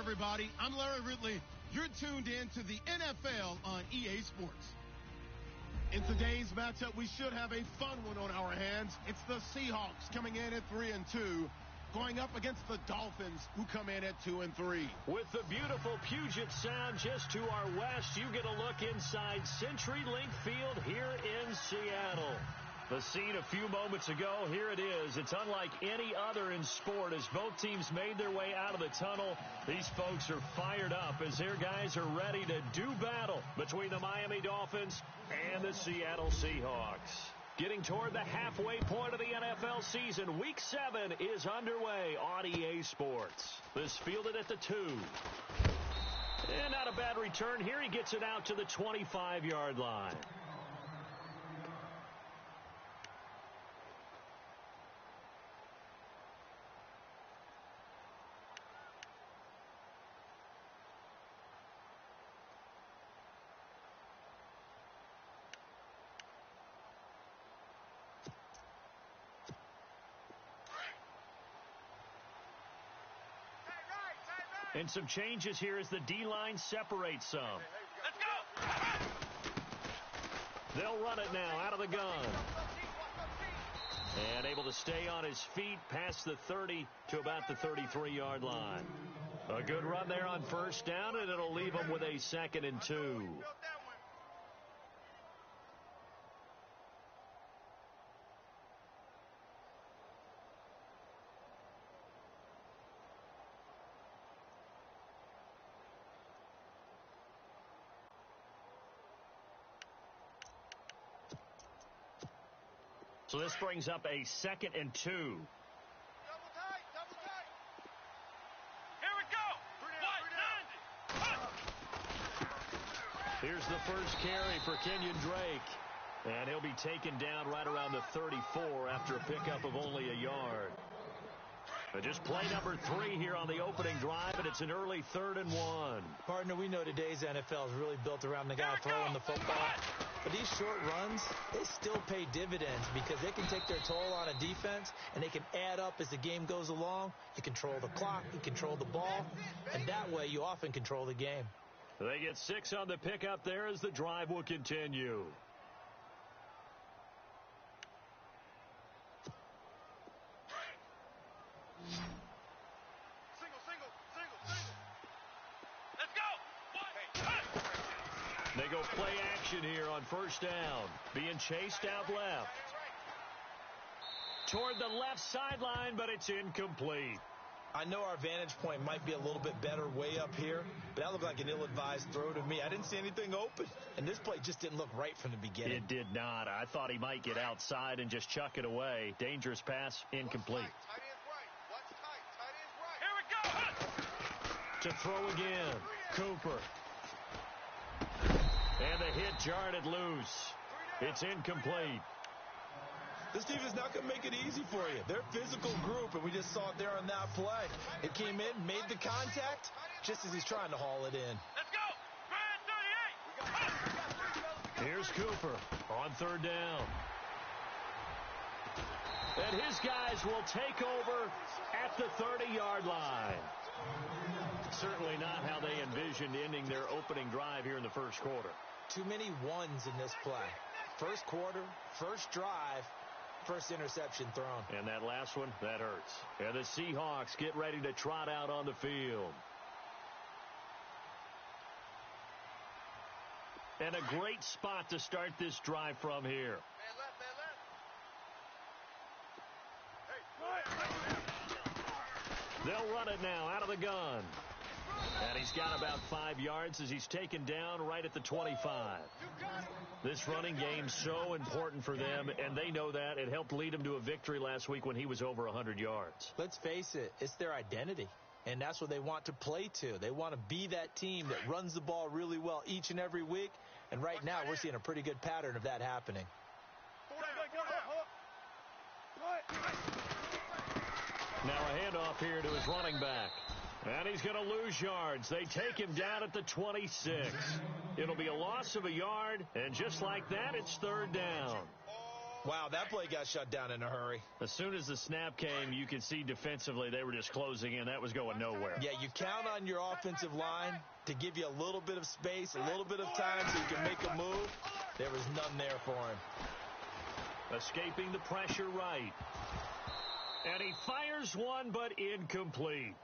everybody. I'm Larry Ridley. You're tuned in to the NFL on EA Sports. In today's matchup, we should have a fun one on our hands. It's the Seahawks coming in at 3-2, going up against the Dolphins, who come in at 2-3. With the beautiful Puget Sound just to our west, you get a look inside CenturyLink Field here in Seattle. The scene a few moments ago, here it is. It's unlike any other in sport as both teams made their way out of the tunnel. These folks are fired up as their guys are ready to do battle between the Miami Dolphins and the Seattle Seahawks. Getting toward the halfway point of the NFL season, Week 7 is underway on EA Sports. This fielded at the 2. And not a bad return here. He gets it out to the 25-yard line. And some changes here as the D-line separates some. Let's go! They'll run it now out of the gun. And able to stay on his feet past the 30 to about the 33-yard line. A good run there on first down, and it'll leave him with a 2nd and 2. So this brings up a 2nd and 2. Double tight, double tight. Here we go. 190. Here's the first carry for Kenyon Drake. And he'll be taken down right around the 34 after a pickup of only a yard. But just play number 3 here on the opening drive, and it's an early 3rd and 1. Partner, we know today's NFL is really built around the guy throwing the football. But these short runs, they still pay dividends because they can take their toll on a defense, and they can add up as the game goes along. You control the clock, you control the ball, and that way you often control the game. They get 6 on the pickup there as the drive will continue. Let's go. They go play action here on first down. Being chased out left. Toward the left sideline, but it's incomplete. I know our vantage point might be a little bit better way up here, but that looked like an ill-advised throw to me. I didn't see anything open, and this play just didn't look right from the beginning. It did not. I thought he might get outside and just chuck it away. Dangerous pass, incomplete. Tight end's right. What's tight? Tight end's right. Here we go. To throw again, Cooper. And the hit jarred it loose. It's incomplete. This team is not going to make it easy for you. They're a physical group, and we just saw it there on that play. It came in, made the contact, just as he's trying to haul it in. Let's go. Grand 38. Here's Cooper on 3rd down. And his guys will take over at the 30-yard line. Certainly not how they envisioned ending their opening drive here in the first quarter. Too many ones in this play. First quarter, first drive, first interception thrown. And that last one, that hurts. And the Seahawks get ready to trot out on the field. And a great spot to start this drive from here. Man left, man left. Hey, They'll run it now out of the gun. And he's got about 5 yards as he's taken down right at the 25. This running game's so important for them, and they know that. It helped lead him to a victory last week when he was over 100 yards. Let's face it, it's their identity, and that's what they want to play to. They want to be that team that runs the ball really well each and every week, and right now we're seeing a pretty good pattern of that happening. Now a handoff here to his running back. And he's going to lose yards. They take him down at the 26. It'll be a loss of a yard, and just like that, it's 3rd down. All Wow, that play got shut down in a hurry. As soon as the snap came, you could see defensively they were just closing in. That was going nowhere. Yeah, you count on your offensive line to give you a little bit of space, a little bit of time so you can make a move. There was none there for him. Escaping the pressure right. And he fires one, but incomplete.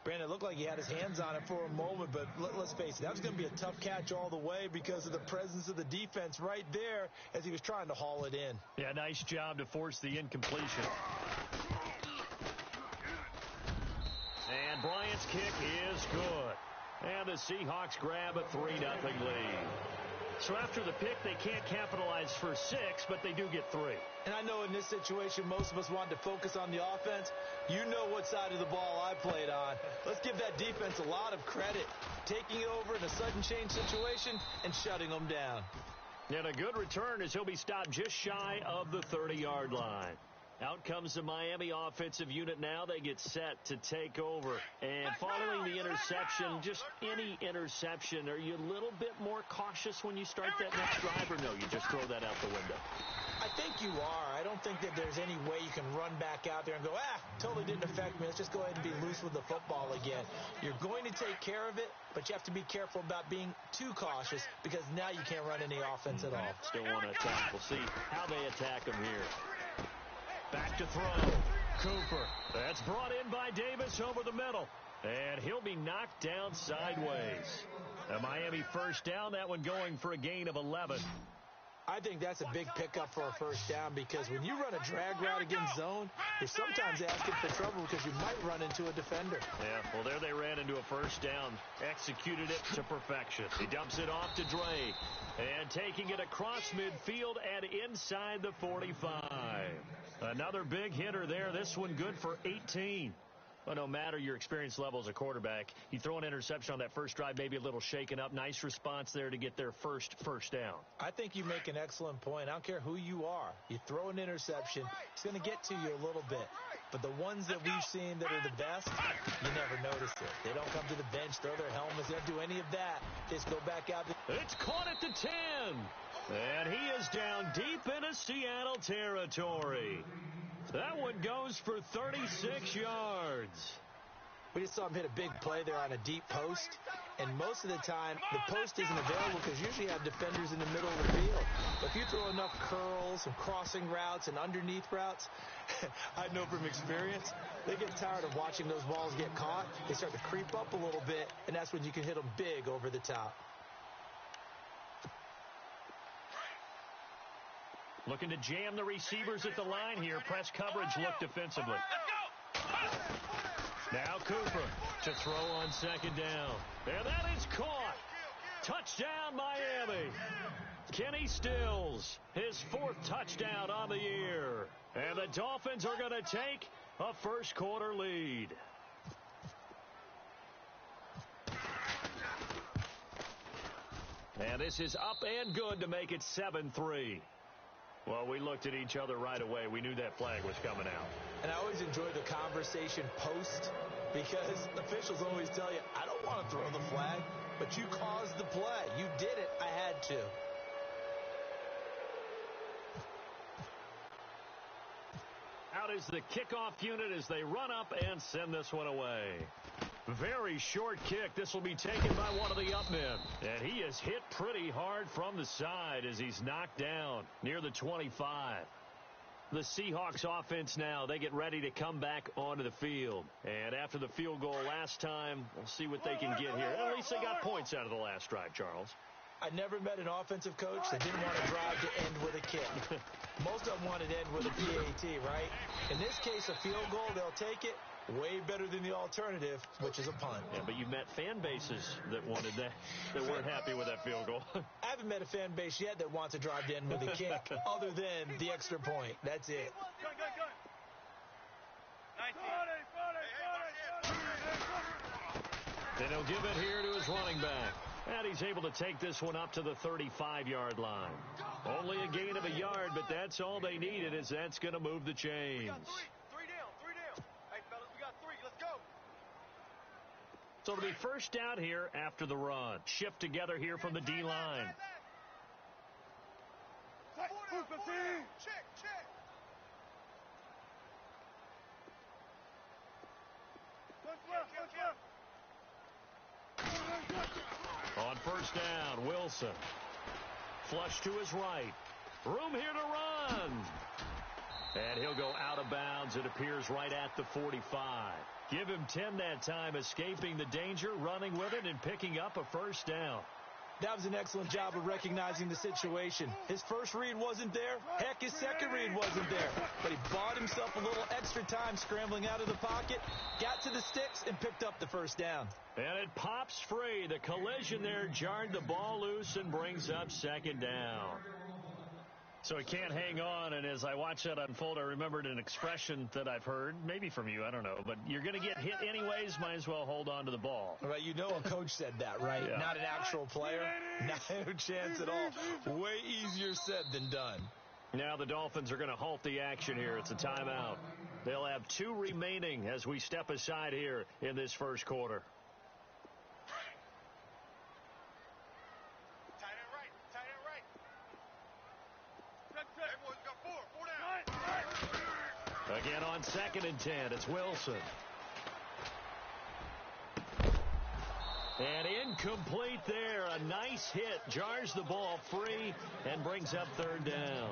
Brandon, it looked like he had his hands on it for a moment, but let's face it, that was going to be a tough catch all the way because of the presence of the defense right there as he was trying to haul it in. Yeah, nice job to force the incompletion. And Bryant's kick is good. And the Seahawks grab a 3-0 lead. So after the pick, they can't capitalize for 6, but they do get 3. And I know in this situation, most of us wanted to focus on the offense. You know what side of the ball I played on. Let's give that defense a lot of credit. Taking it over in a sudden change situation and shutting them down. And a good return as he'll be stopped just shy of the 30-yard line. Out comes the Miami offensive unit now. They get set to take over. And following the interception, just any interception, are you a little bit more cautious when you start that next drive, or no, you just throw that out the window? I think you are. I don't think that there's any way you can run back out there and go, totally didn't affect me. Let's just go ahead and be loose with the football again. You're going to take care of it, but you have to be careful about being too cautious because now you can't run any offense at all. Still want to attack. We'll see how they attack him here. Back to throw. Cooper. That's brought in by Davis over the middle. And he'll be knocked down sideways. A Miami first down. That one going for a gain of 11. I think that's a big pickup for a first down because when you run a drag route against zone, you're sometimes asking for trouble because you might run into a defender. Yeah, well, there they ran into a first down. Executed it to perfection. He dumps it off to Dre. And taking it across midfield and inside the 45. Another big hitter there. This one good for 18. Well, no matter your experience level as a quarterback, you throw an interception on that first drive, maybe a little shaken up. Nice response there to get their first down. I think you make an excellent point. I don't care who you are. You throw an interception, it's going to get to you a little bit. But the ones that we've seen that are the best, you never notice it. They don't come to the bench, throw their helmets. They don't do any of that. They just go back out. It's caught at the 10. And he is down deep into Seattle territory. That one goes for 36 yards. We just saw him hit a big play there on a deep post. And most of the time, the post isn't available because usually you have defenders in the middle of the field. But if you throw enough curls and crossing routes and underneath routes, I know from experience, they get tired of watching those balls get caught. They start to creep up a little bit, and that's when you can hit them big over the top. Looking to jam the receivers at the line here. Press coverage look defensively. Now Cooper to throw on second down. And that is caught. Touchdown, Miami. Kenny Stills, his 4th touchdown on the year. And the Dolphins are going to take a first quarter lead. And this is up and good to make it 7-3. Well, we looked at each other right away. We knew that flag was coming out. And I always enjoy the conversation post because officials always tell you, I don't want to throw the flag, but you caused the play. You did it. I had to. Out is the kickoff unit as they run up and send this one away. Very short kick. This will be taken by one of the up men. And he is hit pretty hard from the side as he's knocked down near the 25. The Seahawks offense now, they get ready to come back onto the field. And after the field goal last time, we'll see what they can get here. At least they got points out of the last drive, Charles. I never met an offensive coach that didn't want to drive to end with a kick. Most of them wanted to end with a PAT, right? In this case, a field goal, they'll take it. Way better than the alternative, which is a punt. Yeah, but you've met fan bases that wanted that weren't happy with that field goal. I haven't met a fan base yet that wants to drive to end with a kick, other than the extra point. That's it. Then he'll give it here to his running back. And he's able to take this one up to the 35-yard line. Only a gain of a yard, but that's all they needed, as that's going to move the chains. So it'll be first down here after the run. Shift together here from the D-line. On first down, Wilson. Flush to his right. Room here to run. And he'll go out of bounds. It appears right at the 45. Give him 10 that time, escaping the danger, running with it, and picking up a first down. That was an excellent job of recognizing the situation. His first read wasn't there. Heck, his second read wasn't there. But he bought himself a little extra time scrambling out of the pocket, got to the sticks, and picked up the first down. And it pops free. The collision there jarred the ball loose and brings up second down. So he can't hang on, and as I watch that unfold, I remembered an expression that I've heard, maybe from you, I don't know, but you're going to get hit anyways, might as well hold on to the ball. Right, you know a coach said that, right? Yeah. Not an actual player. No chance at all. Way easier said than done. Now the Dolphins are going to halt the action here. It's a timeout. They'll have 2 remaining as we step aside here in this first quarter. Again on 2nd and 10, it's Wilson. And incomplete there. A nice hit. Jars the ball free and brings up 3rd down.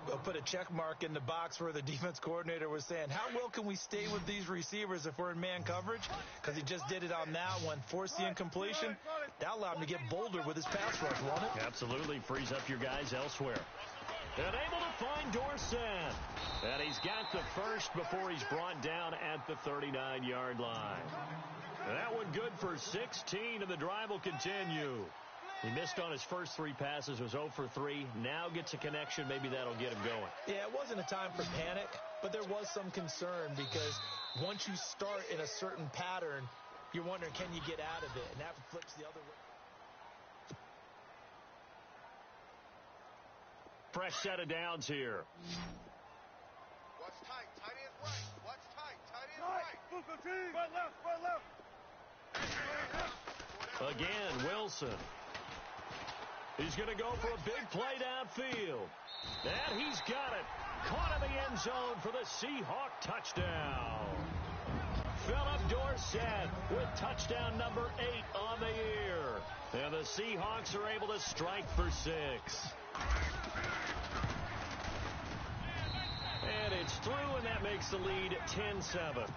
We'll put a check mark in the box where the defense coordinator was saying, how well can we stay with these receivers if we're in man coverage? Because he just did it on that one. Forced the incompletion. That allowed him to get bolder with his pass rush, won't it? Absolutely. Frees up your guys elsewhere. And able to find Dorsett. And he's got the first before he's brought down at the 39-yard line. That one good for 16, and the drive will continue. He missed on his first 3 passes, was 0 for 3. Now gets a connection. Maybe that'll get him going. Yeah, it wasn't a time for panic, but there was some concern because once you start in a certain pattern, you're wondering, can you get out of it? And that flips the other way. Fresh set of downs here. Watch tight. Tight end's right. Watch tight. Tight end's right. Right left. Again, Wilson. He's going to go for a big play downfield. And he's got it. Caught in the end zone for the Seahawk touchdown. Philip Dorsett with touchdown number 8 on the year. And the Seahawks are able to strike for 6. And it's through, and that makes the lead 10-7.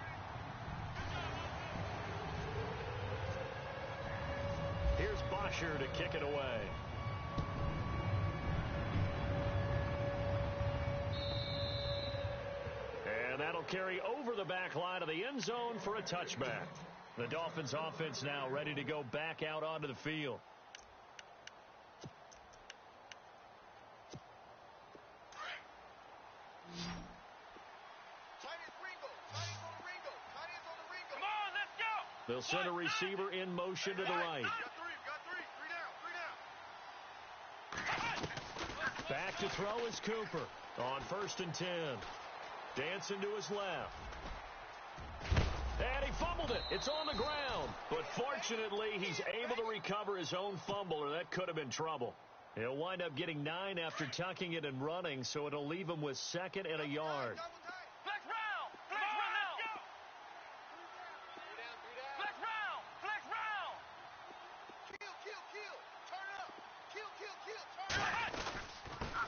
Here's Bosher to kick it away. And that'll carry over the back line of the end zone for a touchback. The Dolphins offense now ready to go back out onto the field. They'll send a receiver in motion to the right. Back to throw is Cooper on 1st and 10. Dancing to his left. And he fumbled it. It's on the ground. But fortunately, he's able to recover his own fumble, or that could have been trouble. He'll wind up getting 9 after tucking it and running, so it'll leave him with 2nd and a yard.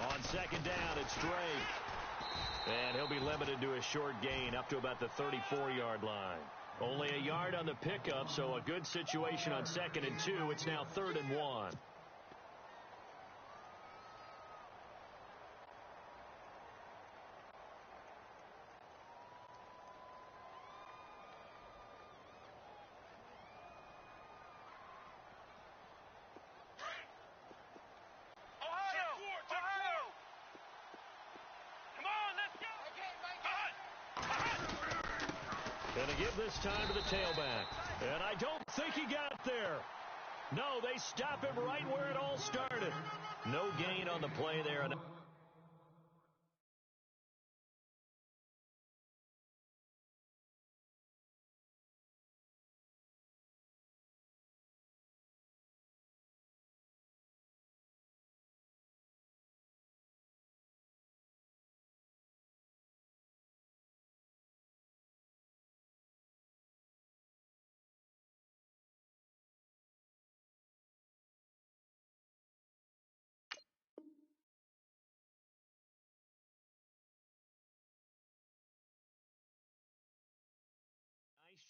On 2nd down, it's Drake. And he'll be limited to a short gain up to about the 34-yard line. Only a yard on the pickup, so a good situation on 2nd and 2. It's now 3rd and 1. Going to give this time to the tailback. And I don't think he got there. No, they stop him right where it all started. No gain on the play there.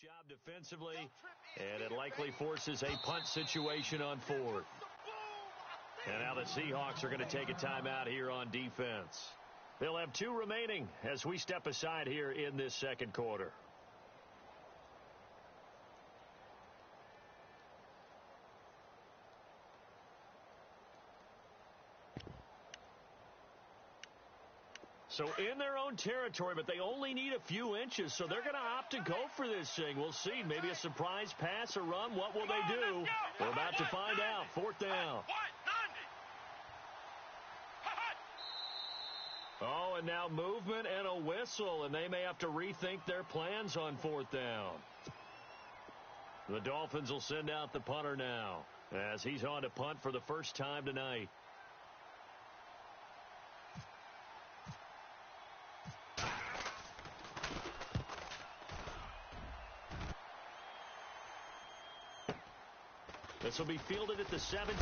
job defensively, and it likely forces a punt situation on fourth. And now the Seahawks are going to take a timeout here on defense. They'll have 2 remaining as we step aside here in this second quarter. So in their own territory, but they only need a few inches, so they're going to opt to go for this thing. We'll see. Maybe a surprise pass or run. What will they do? We're about to find out. Fourth down. Oh, and now movement and a whistle, and they may have to rethink their plans on fourth down. The Dolphins will send out the punter now as he's on to punt for the first time tonight. This will be fielded at the 17. A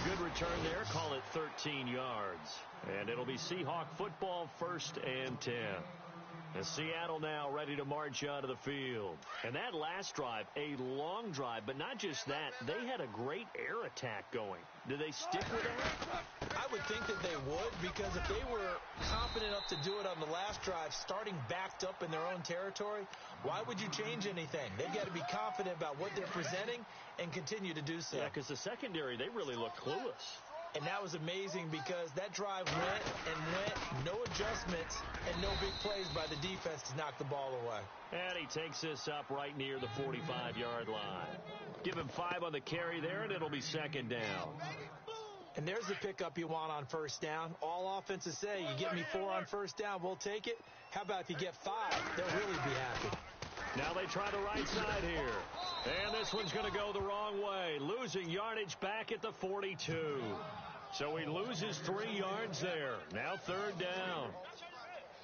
good return there. Call it 13 yards. And it'll be Seahawk football, 1st and 10. And Seattle now ready to march out of the field. And that last drive, a long drive, but not just that. They had a great air attack going. Do they stick with that? I would think that they would, because if they were confident enough to do it on the last drive, starting backed up in their own territory, why would you change anything? They've got to be confident about what they're presenting and continue to do so. Yeah, because the secondary, they really look clueless. And that was amazing because that drive went and went, no adjustments, and no big plays by the defense to knock the ball away. And he takes this up right near the 45-yard line. Give him 5 on the carry there, and it'll be 2nd down. And there's the pickup you want on first down. All offenses say, you get me 4 on first down, we'll take it. How about if you get 5? They'll really be happy. Now they try the right side here. And this one's going to go the wrong way. Losing yardage back at the 42. So he loses 3 yards there. Now 3rd down.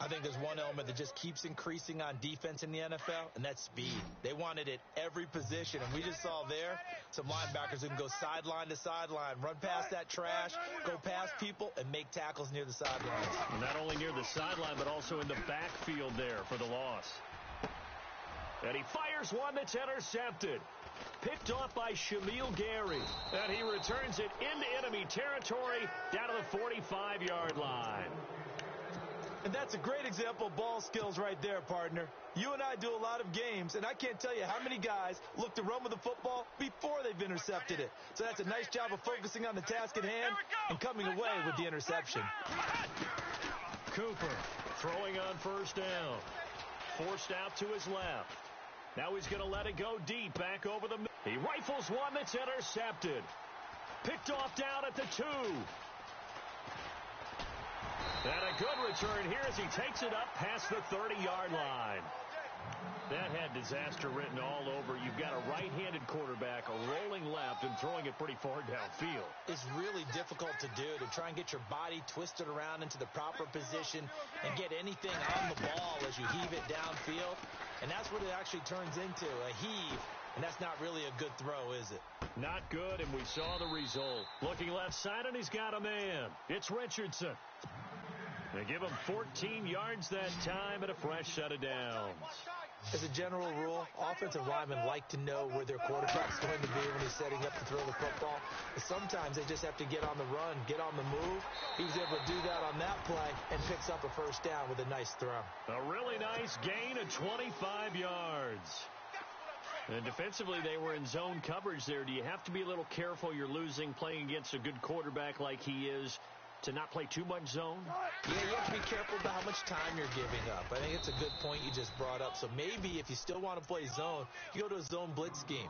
I think there's one element that just keeps increasing on defense in the NFL, and that's speed. They want it at every position, and we just saw there some linebackers who can go sideline to sideline, run past that trash, go past people, and make tackles near the sidelines. Not only near the sideline, but also in the backfield there for the loss. And he fires one that's intercepted. Picked off by Shamil Gary. And he returns it into enemy territory down to the 45-yard line. And that's a great example of ball skills right there, partner. You and I do a lot of games, and I can't tell you how many guys look to run with the football before they've intercepted it. So that's a nice job of focusing on the task at hand and coming away with the interception. Cooper throwing on first down. Forced out to his left. Now he's going to let it go deep back over the middle. He rifles one that's intercepted. Picked off down at the 2. And a good return here as he takes it up past the 30-yard line. That had disaster written all over. You've got a right-handed quarterback, a rolling left, and throwing it pretty far downfield. It's really difficult to do, to try and get your body twisted around into the proper position and get anything on the ball as you heave it downfield. And that's what it actually turns into, a heave. And that's not really a good throw, is it? Not good, and we saw the result. Looking left side, and he's got a man. It's Richardson. They give him 14 yards that time and a fresh set of downs. As a general rule, offensive linemen like to know where their quarterback's going to be when he's setting up to throw the football. But sometimes they just have to get on the run, get on the move. He was able to do that on that play and picks up a first down with a nice throw. A really nice gain of 25 yards. And defensively, they were in zone coverage there. Do you have to be a little careful? You're losing, playing against a good quarterback like he is, to not play too much zone? Yeah, you have to be careful about how much time you're giving up. I think it's a good point you just brought up. So maybe if you still want to play zone, you go to a zone blitz scheme.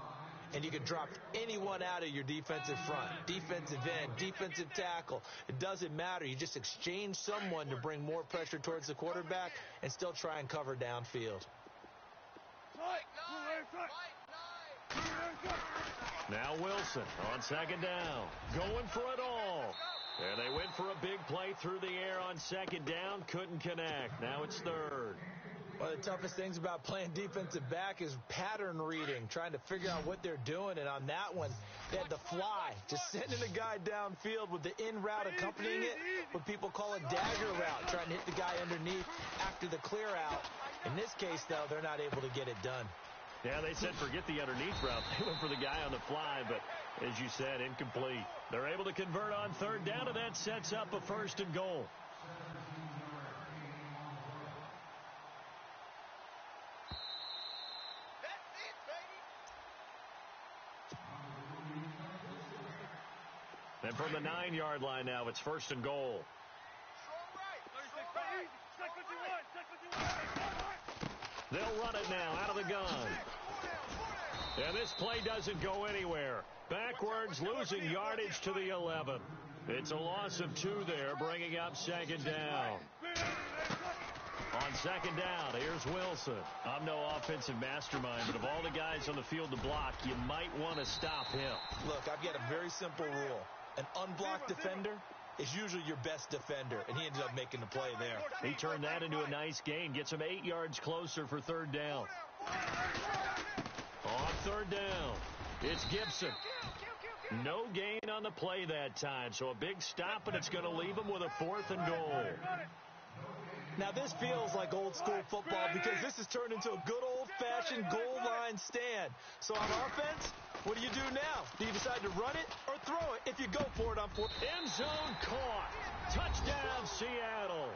And you can drop anyone out of your defensive front, defensive end, defensive tackle. It doesn't matter. You just exchange someone to bring more pressure towards the quarterback and still try and cover downfield. Now Wilson on second down, going for it all. And they went for a big play through the air on second down, couldn't connect. Now it's third. One of the toughest things about playing defensive back is pattern reading, trying to figure out what they're doing. And on that one, they had the fly, just sending a guy downfield with the in route accompanying it, what people call a dagger route, trying to hit the guy underneath after the clear out. In this case, though, they're not able to get it done. Yeah, they said forget the underneath route. They went for the guy on the fly, but as you said, incomplete. They're able to convert on third down, and that sets up a 1st and goal. And from the 9-yard line now, it's 1st and goal. They'll run it now out of the gun. And this play doesn't go anywhere. Backwards, losing yardage to the 11. It's a loss of 2 there, bringing up 2nd down. On 2nd down, here's Wilson. I'm no offensive mastermind, but of all the guys on the field to block, you might want to stop him. Look, I've got a very simple rule. An unblocked defender is usually your best defender, and he ended up making the play there. He turned that into a nice gain, gets him 8 yards closer for 3rd down. On 3rd down, it's Gibson. No gain on the play that time, so a big stop, and it's going to leave him with a 4th and goal. Now, this feels like old-school football because this has turned into a good old-fashioned goal line stand. So on offense, what do you do now? Do you decide to run it or throw it? If you go for it on 4th. End zone caught. Touchdown, Seattle.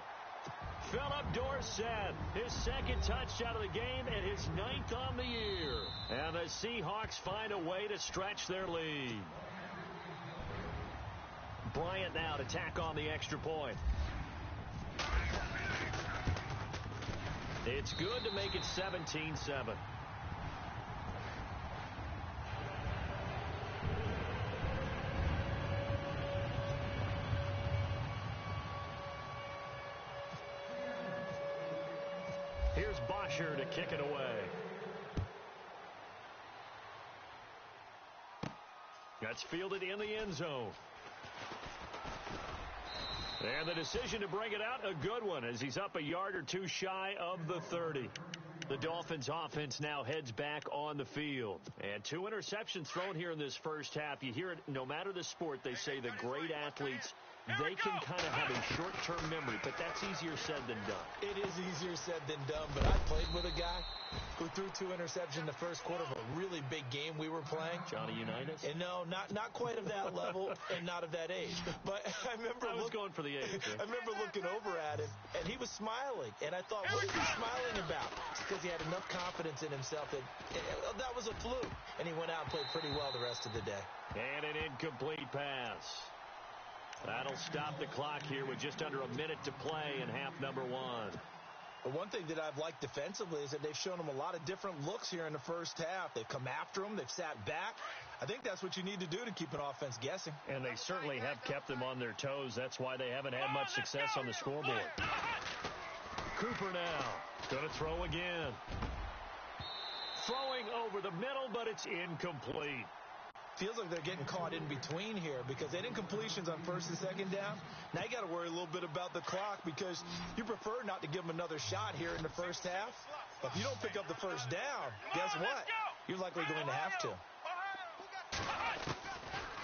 Philip Dorsett, his 2nd touchdown of the game and his 9th on the year. And the Seahawks find a way to stretch their lead. Bryant now to tack on the extra point. It's good to make it 17-7. Here's Bosher to kick it away. That's fielded in the end zone. And the decision to bring it out, a good one, as he's up a yard or 2 shy of the 30. The Dolphins offense now heads back on the field. And 2 interceptions thrown here in this first half. You hear it, no matter the sport, they say the great athletes, they can kind of have a short-term memory, but that's easier said than done. It is easier said than done, but I played with a guy who threw 2 interceptions in the first quarter of a really big game we were playing. Johnny Unitas? And no, not quite of that level and not of that age. But I remember I was going for the age. I remember looking over at him, and he was smiling. And I thought, what is he smiling about? It's because he had enough confidence in himself that that was a fluke. And he went out and played pretty well the rest of the day. And an incomplete pass. That'll stop the clock here with just under a minute to play in half number 1. But one thing that I've liked defensively is that they've shown them a lot of different looks here in the first half. They've come after them. They've sat back. I think that's what you need to do to keep an offense guessing. And they certainly have kept them on their toes. That's why they haven't had much success on the scoreboard. Cooper now going to throw again. Throwing over the middle, but it's incomplete. Feels like they're getting caught in between here because they didn't completions on 1st and 2nd down. Now you got to worry a little bit about the clock because you prefer not to give them another shot here in the first half. But if you don't pick up the 1st down, guess what? You're likely going to have to.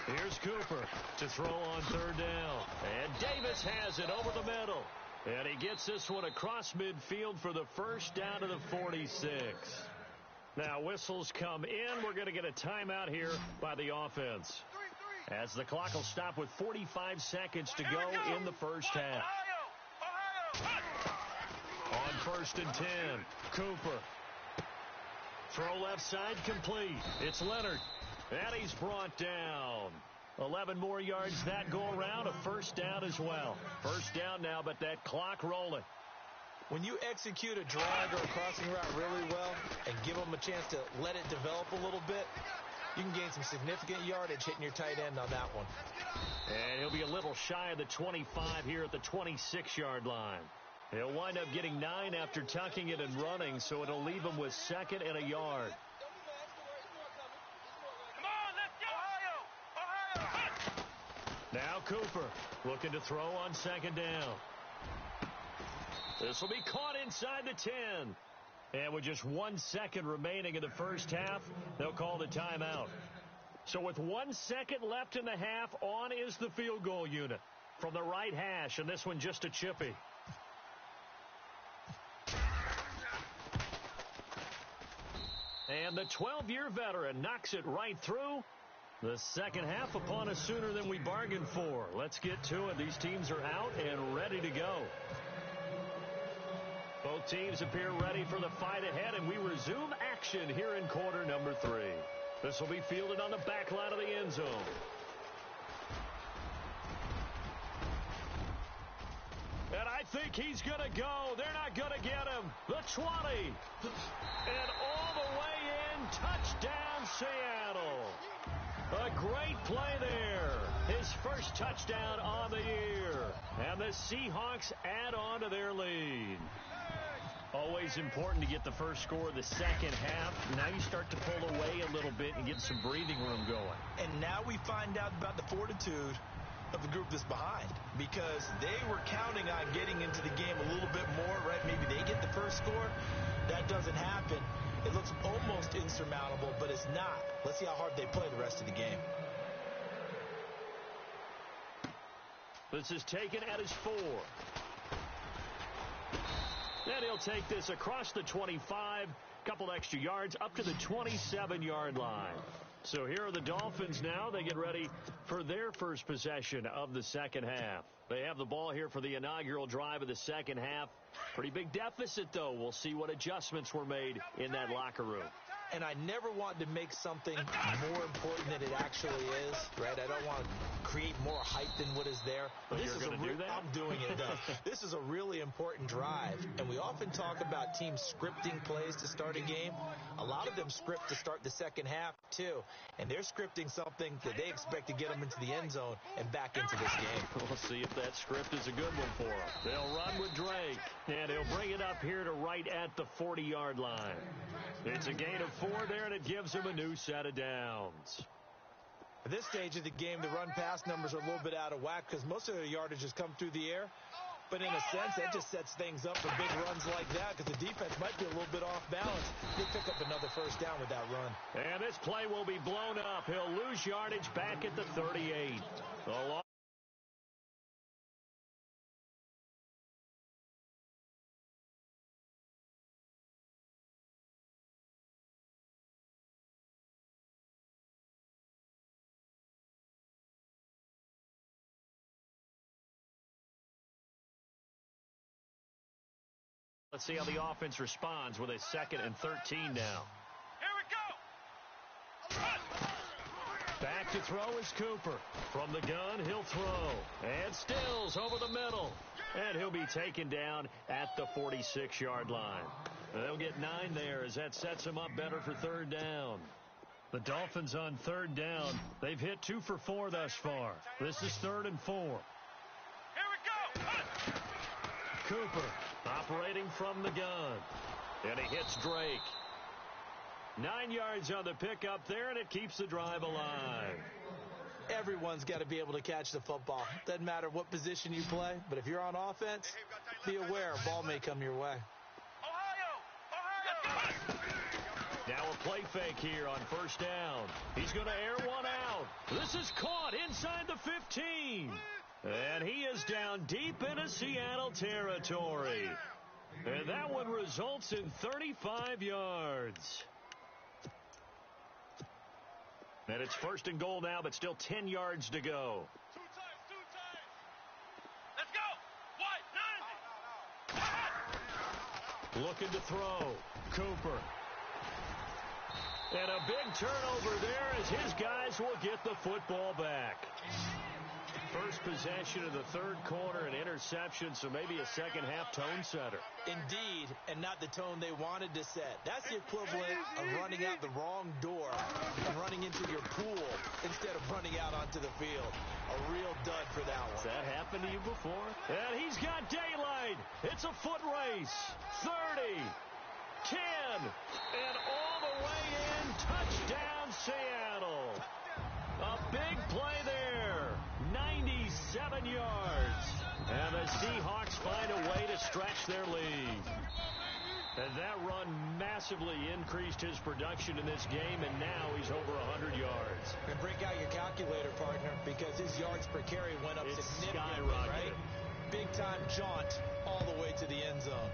Here's Cooper to throw on 3rd down. And Davis has it over the middle. And he gets this one across midfield for the 1st down to the 46. Now whistles come in. We're going to get a timeout here by the offense, as the clock will stop with 45 seconds to go in the first half. On 1st and 10, Cooper. Throw left side complete. It's Leonard. And he's brought down. 11 more yards that go around. A 1st down as well. 1st down now, but that clock rolling. When you execute a drag or a crossing route really well and give them a chance to let it develop a little bit, you can gain some significant yardage hitting your tight end on that one. And he'll be a little shy of the 25 here at the 26-yard line. He'll wind up getting 9 after tucking it and running, so it'll leave him with 2nd and a yard. Now Cooper looking to throw on 2nd down. This will be caught inside the 10. And with just 1 second remaining in the first half, they'll call the timeout. So with 1 second left in the half, on is the field goal unit from the right hash, and this one just a chippy. And the 12-year veteran knocks it right through. The second half upon us sooner than we bargained for. Let's get to it. These teams are out and ready to go. Both teams appear ready for the fight ahead, and we resume action here in quarter number 3. This will be fielded on the back line of the end zone. And I think he's going to go. They're not going to get him. The 20. And all the way in. Touchdown, Seattle. A great play there. His first touchdown on the year. And the Seahawks add on to their lead. Always important to get the first score of the second half. Now you start to pull away a little bit and get some breathing room going. And now we find out about the fortitude of the group that's behind, because they were counting on getting into the game a little bit more, right? Maybe they get the first score. That doesn't happen. It looks almost insurmountable, but it's not. Let's see how hard they play the rest of the game. This is taken at his 4. And he'll take this across the 25, couple extra yards, up to the 27-yard line. So here are the Dolphins now. They get ready for their first possession of the second half. They have the ball here for the inaugural drive of the second half. Pretty big deficit, though. We'll see what adjustments were made in that locker room. And I never want to make something more important than it actually is, right? I don't want to create more hype than what is there. But you're going to do that? I'm doing it, though. This is a really important drive, and we often talk about teams scripting plays to start a game. A lot of them script to start the second half, too, and they're scripting something that they expect to get them into the end zone and back into this game. We'll see if that script is a good one for them. They'll run with Drake, and he'll bring it up here to right at the 40-yard line. It's a gain of 4 there, and it gives him a new set of downs. At this stage of the game, the run-pass numbers are a little bit out of whack because most of their yardage has come through the air. But in a sense, that just sets things up for big runs like that because the defense might be a little bit off balance. They pick up another first down with that run. And this play will be blown up. He'll lose yardage back at the 38. Let's see how the offense responds with a 2nd and 13 now. Here we go. Back to throw is Cooper. From the gun, he'll throw. And Stills over the middle. And he'll be taken down at the 46-yard line. They'll get 9 there as that sets him up better for 3rd down. The Dolphins on 3rd down. They've hit 2 for 4 thus far. This is 3rd and 4. Here we go. Cooper operating from the gun. And he hits Drake. 9 yards on the pickup there, and it keeps the drive alive. Everyone's got to be able to catch the football. Doesn't matter what position you play, but if you're on offense, be aware a ball may come your way. Ohio! Now a play fake here on 1st down. He's going to air one out. This is caught inside the 15. And he is down deep into Seattle territory. And that one results in 35 yards. And it's 1st and goal now, but still 10 yards to go. 2 times. Let's go. Wide, 9. Looking to throw. Cooper. And a big turnover there as his guys will get the football back. First possession of the 3rd quarter, an interception, so maybe a second-half tone setter. Indeed, and not the tone they wanted to set. That's the equivalent of running out the wrong door and running into your pool instead of running out onto the field. A real dud for that one. Has that happened to you before? And he's got daylight. It's a foot race. 30, 10, and all the way in. Touchdown, Seattle. A big play there. 97 yards. And the Seahawks find a way to stretch their lead. And that run massively increased his production in this game, and now he's over 100 yards. And break out your calculator, partner, because his yards per carry went up significantly, right? Big-time jaunt all the way to the end zone.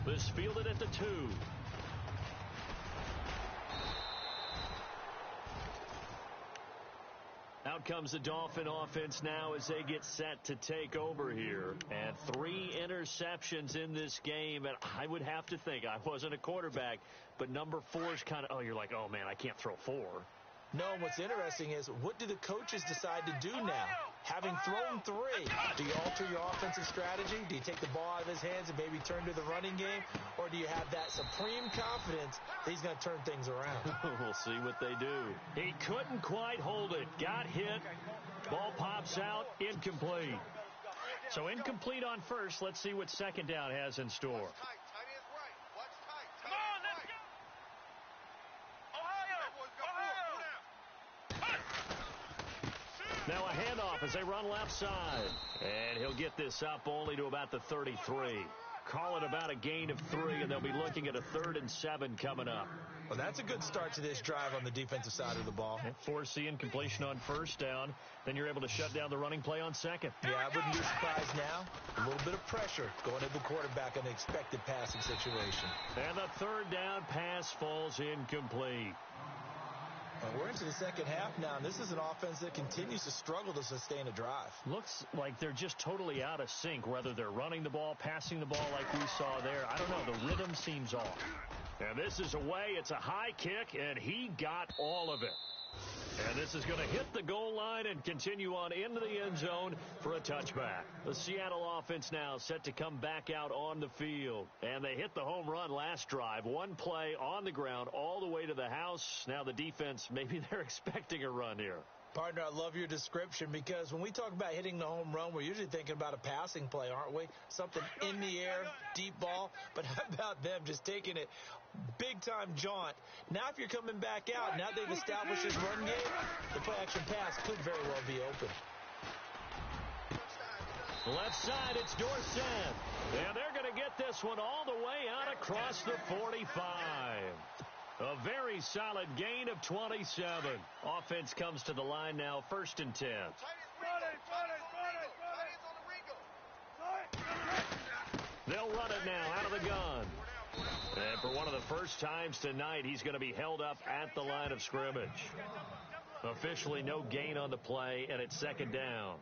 This fielded at the 2. Out comes the Dolphin offense now as they get set to take over here. And 3 interceptions in this game. And I would have to think, I wasn't a quarterback, but number 4 is kind of, you're like, oh, man, I can't throw 4. No, and what's interesting is, what do the coaches decide to do now? Having thrown 3, do you alter your offensive strategy? Do you take the ball out of his hands and maybe turn to the running game? Or do you have that supreme confidence that he's going to turn things around? We'll see what they do. He couldn't quite hold it. Got hit. Ball pops out. Incomplete. So incomplete on first. Let's see what second down has in store. Now a handoff as they run left side. And he'll get this up only to about the 33. Call it about a gain of 3, and they'll be looking at a 3rd and 7 coming up. Well, that's a good start to this drive on the defensive side of the ball. Force the incompletion on first down. Then you're able to shut down the running play on second. Yeah, I wouldn't be surprised now. A little bit of pressure going to the quarterback in an expected passing situation. And the 3rd down pass falls incomplete. We're into the second half now, and this is an offense that continues to struggle to sustain a drive. Looks like they're just totally out of sync, whether they're running the ball, passing the ball like we saw there. I don't know. The rhythm seems off. And this is away. It's a high kick, and he got all of it. And this is going to hit the goal line and continue on into the end zone for a touchback. The Seattle offense now set to come back out on the field. And they hit the home run last drive. 1 play on the ground all the way to the house. Now the defense, maybe they're expecting a run here. Partner, I love your description, because when we talk about hitting the home run, we're usually thinking about a passing play, aren't we? Something in the air, deep ball. But how about them just taking it big-time jaunt? Now if you're coming back out, now they've established this run game, the play-action pass could very well be open. Left side, it's Dorsett. And they're going to get this one all the way out across the 45. A very solid gain of 27. Offense comes to the line now, 1st and 10. They'll run it now out of the gun. And for one of the first times tonight, he's going to be held up at the line of scrimmage. Officially no gain on the play, and it's 2nd down.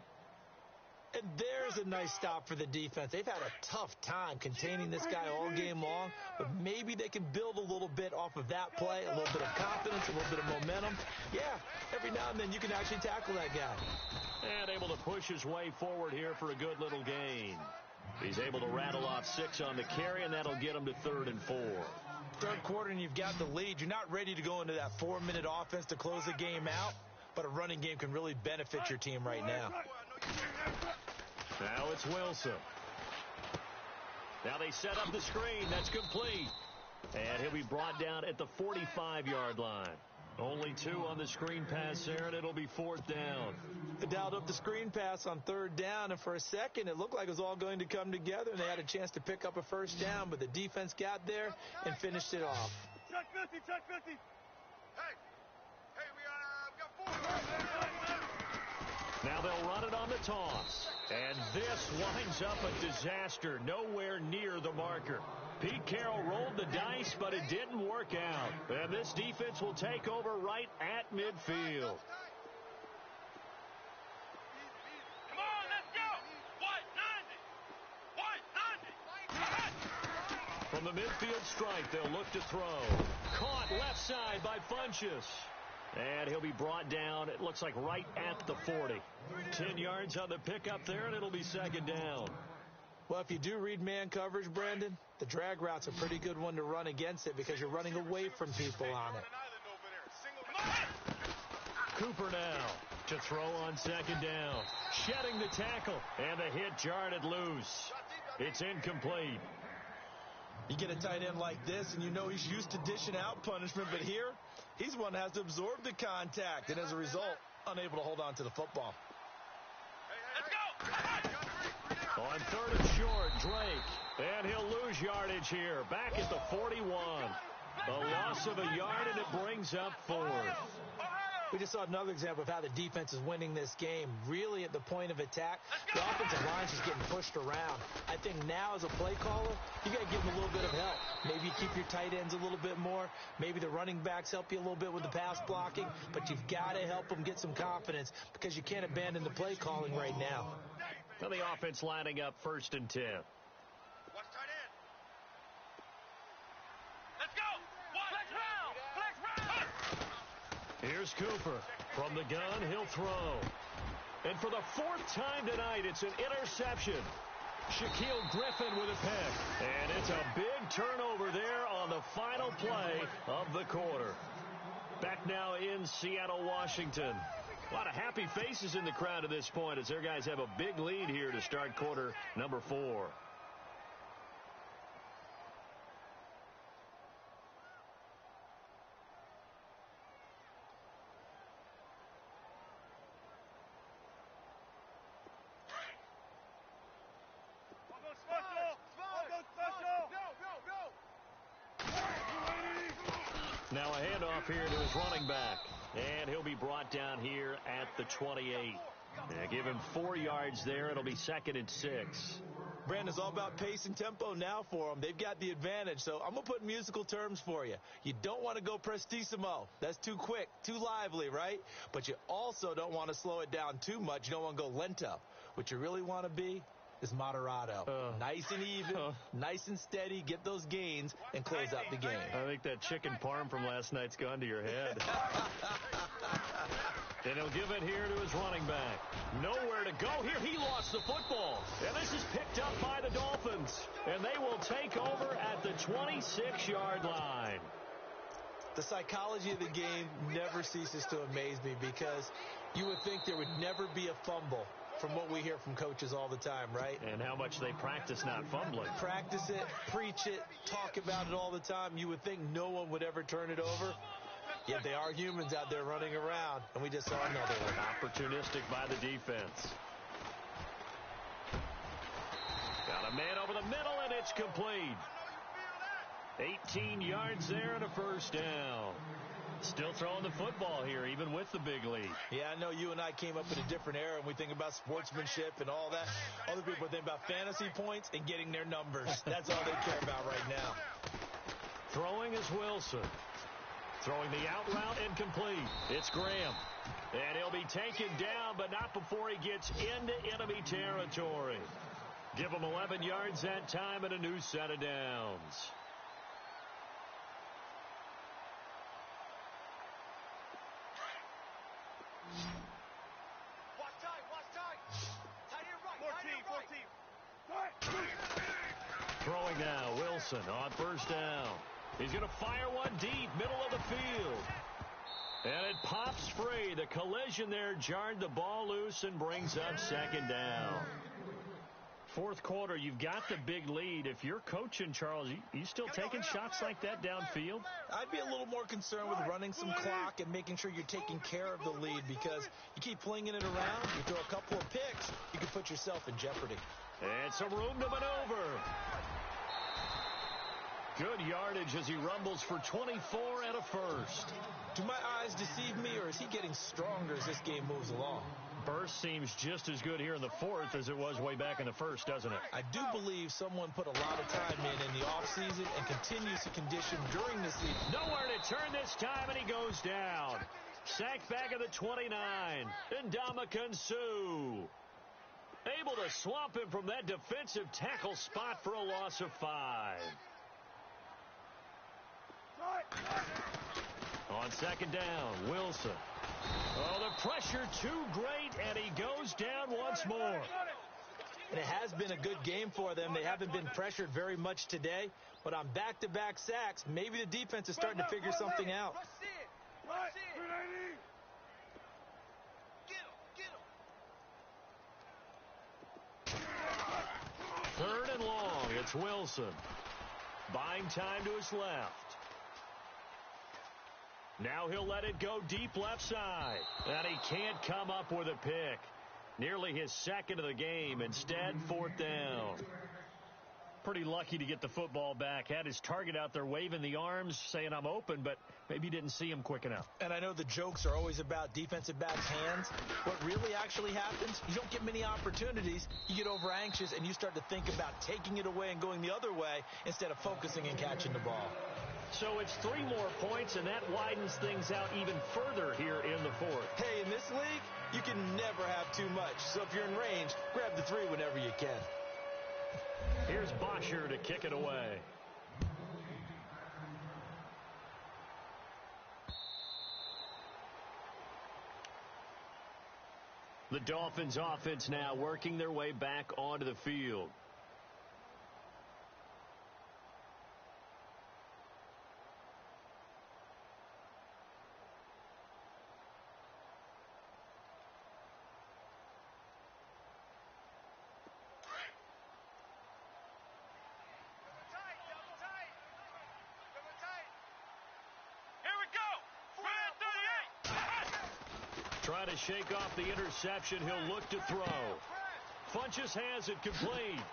And there's a nice stop for the defense. They've had a tough time containing this guy all game long, but maybe they can build a little bit off of that play, a little bit of confidence, a little bit of momentum. Yeah, every now and then you can actually tackle that guy. And able to push his way forward here for a good little gain. He's able to rattle off 6 on the carry, and that'll get him to 3rd and 4. Third quarter, and you've got the lead. You're not ready to go into that 4-minute offense to close the game out, but a running game can really benefit your team right now. Now it's Wilson. Now they set up the screen. That's complete. And he'll be brought down at the 45-yard line. Only 2 on the screen pass there, and it'll be 4th down. They dialed up the screen pass on 3rd down, and for a second it looked like it was all going to come together, and they had a chance to pick up a 1st down, but the defense got there and finished it off. Check 50, check 50. Hey, we got 4. Now they'll run it on the toss. And this winds up a disaster, nowhere near the marker. Pete Carroll rolled the dice, but it didn't work out. And this defense will take over right at midfield. Come on, let's go. White 90. From the midfield stripe, they'll look to throw. Caught left side by Funchess. And he'll be brought down, it looks like right at the 40. 10 yards on the pickup there, and it'll be 2nd down. Well, if you do read man coverage, Brandon, the drag route's a pretty good one to run against it because you're running away from people on it. Cooper now to throw on 2nd down. Shedding the tackle, and the hit jarred loose. It's incomplete. You get a tight end like this, and you know he's used to dishing out punishment, but here, he's one that has to absorb the contact, and as a result, unable to hold on to the football. On 3rd and short, Drake. And he'll lose yardage here. Back at the 41. A loss of a yard, and it brings up 4th. We just saw another example of how the defense is winning this game. Really at the point of attack, the offensive line's just getting pushed around. I think now as a play caller, you got to give them a little bit of help. Maybe you keep your tight ends a little bit more. Maybe the running backs help you a little bit with the pass blocking. But you've got to help them get some confidence because you can't abandon the play calling right now. Well, the offense lining up 1st and 10. Watch tight end. Let's go. Flex round. Flex round. Here's Cooper. From the gun, he'll throw. And for the 4th time tonight, it's an interception. Shaquille Griffin with a pick. And it's a big turnover there on the final play of the quarter. Back now in Seattle, Washington. A lot of happy faces in the crowd at this point as their guys have a big lead here to start quarter number 4. Now a handoff here to his running back. And he'll be brought down here at the 28. Give him 4 yards there. It'll be 2nd and 6. Brandon, it's all about pace and tempo now for them. They've got the advantage. So I'm going to put musical terms for you. You don't want to go prestissimo. That's too quick, too lively, right? But you also don't want to slow it down too much. You don't want to go lento. What you really want to be is moderato. Nice and even, nice and steady, get those gains, and close out the game. I think that chicken parm from last night's gone to your head. And he'll give it here to his running back. Nowhere to go here. He lost the football. And this is picked up by the Dolphins. And they will take over at the 26-yard line. The psychology of the game never ceases to amaze me because you would think there would never be a fumble from what we hear from coaches all the time, right? And how much they practice not fumbling. Practice it, preach it, talk about it all the time. You would think no one would ever turn it over. Yet they are humans out there running around, and we just saw another one. Opportunistic by the defense. Got a man over the middle, and it's complete. 18 yards there and a 1st down. Still throwing the football here, even with the big lead. Yeah, I know you and I came up in a different era, and we think about sportsmanship and all that. Other people think about fantasy points and getting their numbers. That's all they care about right now. Throwing is Wilson. Throwing the out route incomplete. It's Graham. And he'll be taken down, but not before he gets into enemy territory. Give him 11 yards that time and a new set of downs. Watch tight. Tight end right. Throwing now, Wilson on 1st down. He's going to fire one deep, middle of the field. And it pops free. The collision there jarred the ball loose and brings up 2nd down. 4th quarter, you've got the big lead. If you're coaching, Charles, you still taking shots like that downfield? I'd be a little more concerned with running some clock and making sure you're taking care of the lead because you keep flinging it around, you throw a couple of picks, you can put yourself in jeopardy. And some room to maneuver. Good yardage as he rumbles for 24 and a 1st. Do my eyes deceive me, or is he getting stronger as this game moves along? Burst seems just as good here in the 4th as it was way back in the 1st, doesn't it? I do believe someone put a lot of time in the offseason and continues to condition during the season. Nowhere to turn this time, and he goes down. Sacked back at the 29. Ndamukong Suh. Able to swamp him from that defensive tackle spot for a loss of 5. On 2nd down, Wilson. Oh, the pressure too great, and he goes down once more. And it has been a good game for them. They haven't been pressured very much today, but on back-to-back sacks, maybe the defense is starting to figure something out. Third and long, it's Wilson. Buying time to his left. Now he'll let it go deep left side. And he can't come up with a pick. Nearly his 2nd of the game. Instead, 4th down. Pretty lucky to get the football back. Had his target out there waving the arms, saying I'm open, but maybe didn't see him quick enough. And I know the jokes are always about defensive backs' hands. What really actually happens, you don't get many opportunities. You get over anxious, and you start to think about taking it away and going the other way instead of focusing and catching the ball. So it's 3 more points, and that widens things out even further here in the fourth. Hey, in this league, you can never have too much. So if you're in range, grab the 3 whenever you can. Here's Bosher to kick it away. The Dolphins offense now working their way back onto the field. Trying to shake off the interception. He'll look to throw. Funchess has it complete.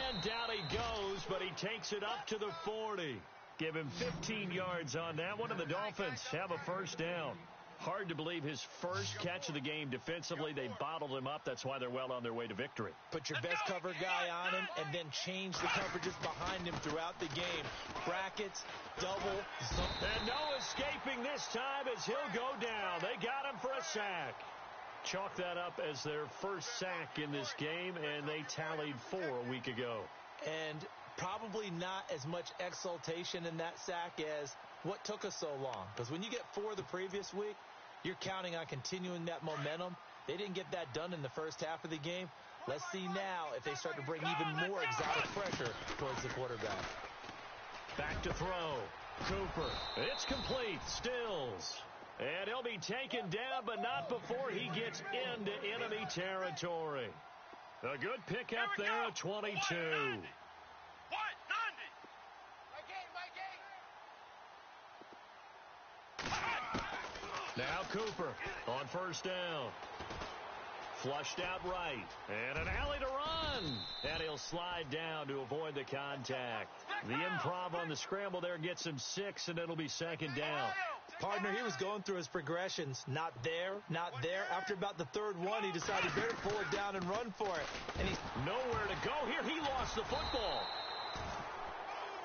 And down he goes, but he takes it up to the 40. Give him 15 yards on that one, and the Dolphins have a first down. Hard to believe his first catch of the game defensively. They bottled him up. That's why they're well on their way to victory. Put your best cover guy on him and then change the coverages behind him throughout the game. Brackets, double. And no escaping this time as he'll go down. They got him for a sack. Chalk that up as their first sack in this game, and they tallied 4 a week ago. And probably not as much exultation in that sack as what took us so long. Because when you get 4 the previous week, you're counting on continuing that momentum. They didn't get that done in the first half of the game. Let's see now if they start to bring even more exotic pressure towards the quarterback. Back to throw. Cooper. It's complete. Stills. And he'll be taken down, but not before he gets into enemy territory. A good pickup there at 22. Now Cooper on first down. Flushed out right. And an alley to run. And he'll slide down to avoid the contact. The improv on the scramble there gets him 6, and it'll be second down. Partner, he was going through his progressions. Not there, not there. After about the 3rd one, he decided he better pull it down and run for it. And he's nowhere to go here. He lost the football.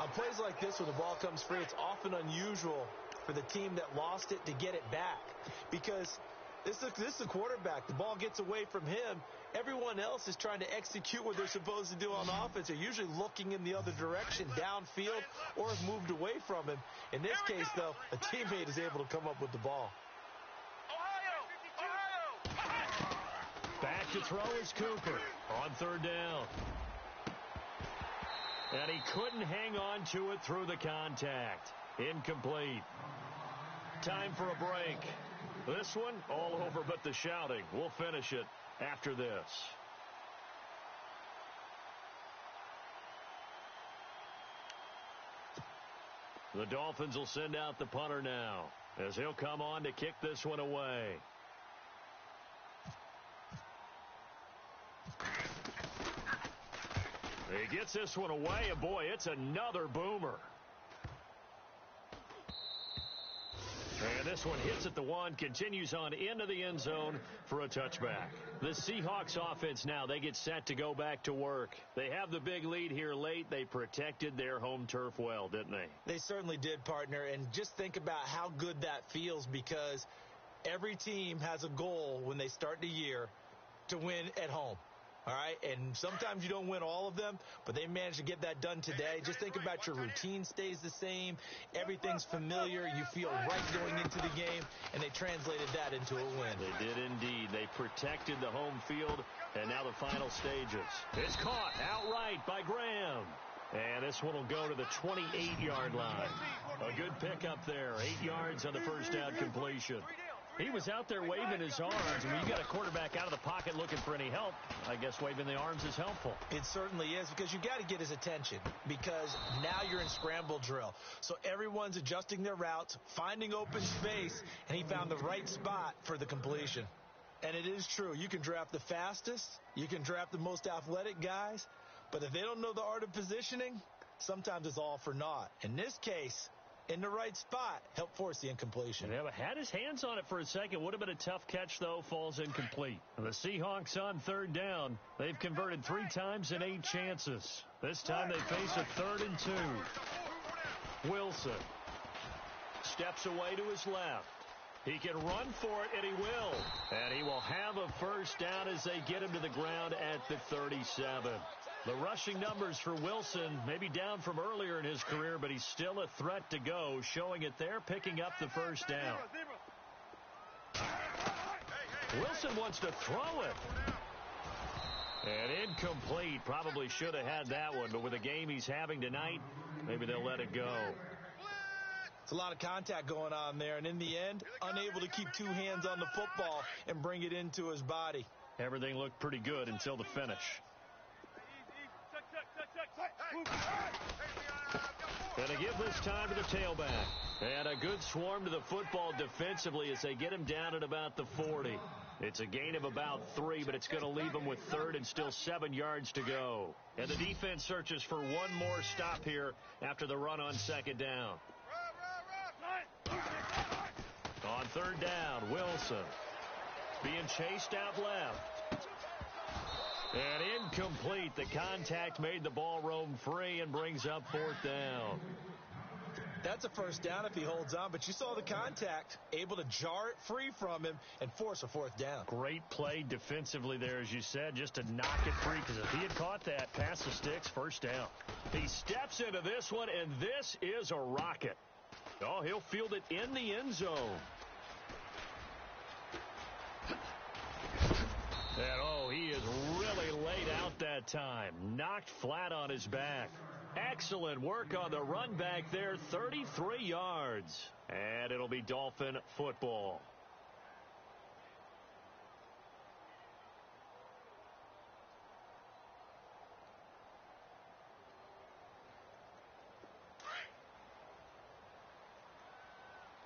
On plays like this where the ball comes free, it's often unusual for the team that lost it to get it back. Because this is the quarterback. The ball gets away from him. Everyone else is trying to execute what they're supposed to do on offense. They're usually looking in the other direction, downfield, or have moved away from him. In this case, though, a teammate is able to come up with the ball. Back to throw is Cooper on 3rd down. And he couldn't hang on to it through the contact. Incomplete. Time for a break. This one all over but the shouting. We'll finish it after this. The Dolphins will send out the punter now as he'll come on to kick this one away. He gets this one away, and boy, it's another boomer. And this one hits at the 1, continues on into the end zone for a touchback. The Seahawks offense now, they get set to go back to work. They have the big lead here late. They protected their home turf well, didn't they? They certainly did, partner. And just think about how good that feels, because every team has a goal when they start the year to win at home. All right, and sometimes you don't win all of them, but they managed to get that done today. Just think about your routine stays the same. Everything's familiar. You feel right going into the game, and they translated that into a win. They did indeed. They protected the home field, and now the final stages. It's caught outright by Graham. And this one will go to the 28-yard line. A good pickup there. 8 yards on the first down completion. He was out there waving his arms. And when you got a quarterback out of the pocket looking for any help, I guess waving the arms is helpful. It certainly is, because you got to get his attention, because now you're in scramble drill. So everyone's adjusting their routes, finding open space, and he found the right spot for the completion. And it is true. You can draft the fastest. You can draft the most athletic guys. But if they don't know the art of positioning, sometimes it's all for naught. In this case, in the right spot, helped force the incompletion. Yeah, had his hands on it for a second. Would have been a tough catch, though. Falls incomplete. And the Seahawks on third down. They've converted 3 times in 8 chances. This time they face a 3rd and 2. Wilson steps away to his left. He can run for it, and he will. And he will have a first down as they get him to the ground at the 37. The rushing numbers for Wilson may be down from earlier in his career, but he's still a threat to go, showing it there, picking up the first down. Wilson wants to throw it. And incomplete. Probably should have had that one, but with the game he's having tonight, maybe they'll let it go. It's a lot of contact going on there, and in the end, unable to keep 2 hands on the football and bring it into his body. Everything looked pretty good until the finish. And they give this time to the tailback. And a good swarm to the football defensively as they get him down at about the 40. It's a gain of about 3, but it's going to leave him with 3rd and still 7 yards to go. And the defense searches for one more stop here after the run on 2nd down. On 3rd down, Wilson being chased out left. And incomplete. The contact made the ball roam free and brings up 4th down. That's a first down if he holds on, but you saw the contact, able to jar it free from him and force a 4th down. Great play defensively there, as you said, just to knock it free, because if he had caught that, past the sticks, first down. He steps into this one, and this is a rocket. Oh, he'll field it in the end zone. And, oh, he is really laid out that time. Knocked flat on his back. Excellent work on the run back there, 33 yards. And it'll be Dolphin football.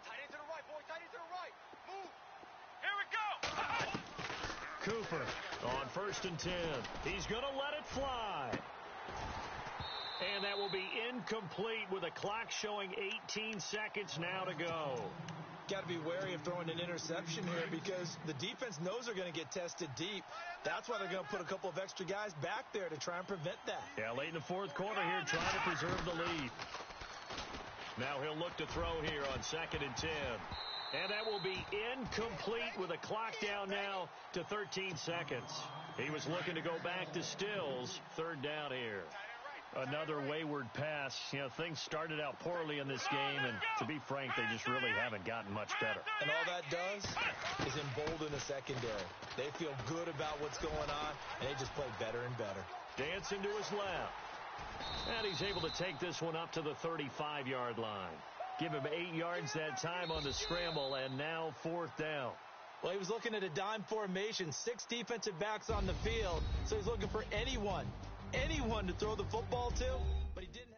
Tight end to the right, boy. Tight end to the right. Move. Here we go. Cooper on 1st and 10. He's going to let it fly. And that will be incomplete with a clock showing 18 seconds now to go. Got to be wary of throwing an interception here because the defense knows they're going to get tested deep. That's why they're going to put a couple of extra guys back there to try and prevent that. Yeah, late in the 4th quarter here, trying to preserve the lead. Now he'll look to throw here on 2nd and 10. And that will be incomplete with a clock down now to 13 seconds. He was looking to go back to Stills. 3rd down here. Another wayward pass. You know, things started out poorly in this game, and to be frank, they just really haven't gotten much better. And all that does is embolden the secondary. They feel good about what's going on, and they just play better and better. Dancing to his left. And he's able to take this one up to the 35-yard line. Give him 8 yards that time on the scramble, and now 4th down. Well, he was looking at a dime formation, 6 defensive backs on the field, so he's looking for anyone to throw the football to, but he didn't.